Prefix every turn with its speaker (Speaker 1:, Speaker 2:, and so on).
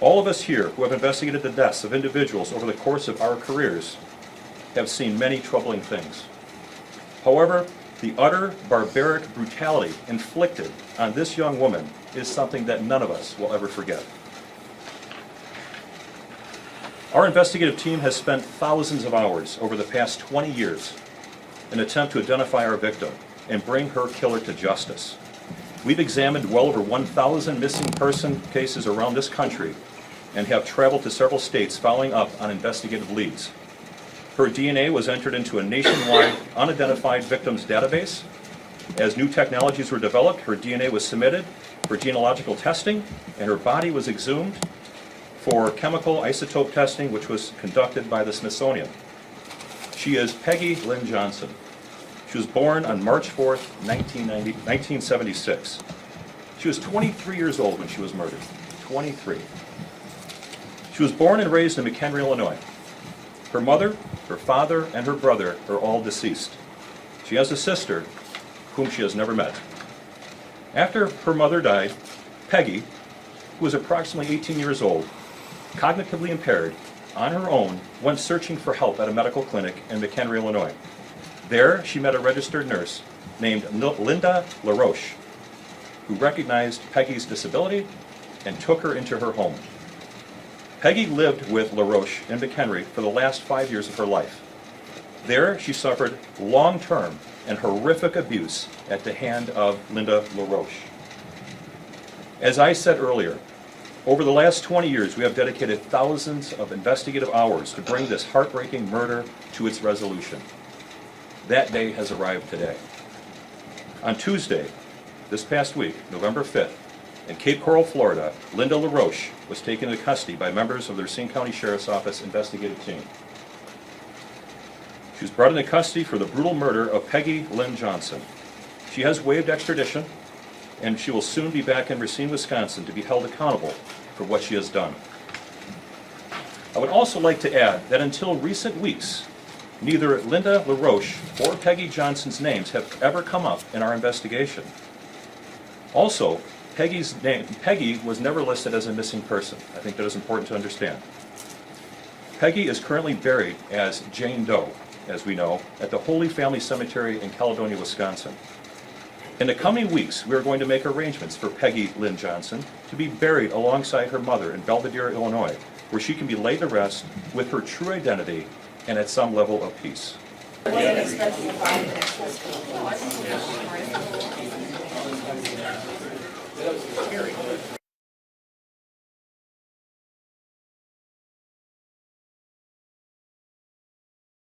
Speaker 1: All of us here who have investigated the deaths of individuals over the course of our careers have seen many troubling things. However, the utter barbaric brutality inflicted on this young woman is something that none of us will ever forget. Our investigative team has spent thousands of hours over the past 20 years in an attempt to identify our victim and bring her killer to justice. We've examined well over 1,000 missing person cases around this country and have traveled to several states following up on investigative leads. Her DNA was entered into a nationwide unidentified victims database. As new technologies were developed, her DNA was submitted for genealogical testing, and her body was exhumed for chemical isotope testing, which was conducted by the Smithsonian. She is Peggy Lynn Johnson. She was born on March 4th, 1976. She was 23 years old when she was murdered. 23. She was born and raised in McHenry, Illinois. Her mother, her father, and her brother are all deceased. She has a sister whom she has never met. After her mother died, Peggy, who was approximately 18 years old, cognitively impaired, on her own, went searching for help at a medical clinic in McHenry, Illinois. There, she met a registered nurse named Linda LaRoche, who recognized Peggy's disability and took her into her home. Peggy lived with LaRoche in McHenry for the last 5 years of her life. There, she suffered long-term and horrific abuse at the hand of Linda LaRoche. As I said earlier, over the last 20 years, we have dedicated thousands of investigative hours to bring this heartbreaking murder to its resolution. That day has arrived today. On Tuesday, this past week, November 5th, in Cape Coral, Florida, Linda LaRoche was taken into custody by members of the Racine County Sheriff's Office investigative team. She was brought into custody for the brutal murder of Peggy Lynn Johnson. She has waived extradition, and she will soon be back in Racine, Wisconsin to be held accountable for what she has done. I would also like to add that until recent weeks, neither Linda LaRoche or Peggy Johnson's names have ever come up in our investigation. Also, Peggy was never listed as a missing person. I think that is important to understand. Peggy is currently buried as Jane Doe, as we know, at the Holy Family Cemetery in Caledonia, Wisconsin. In the coming weeks, we are going to make arrangements for Peggy Lynn Johnson to be buried alongside her mother in Belvidere, Illinois, where she can be laid to rest with her true identity and at some level of peace.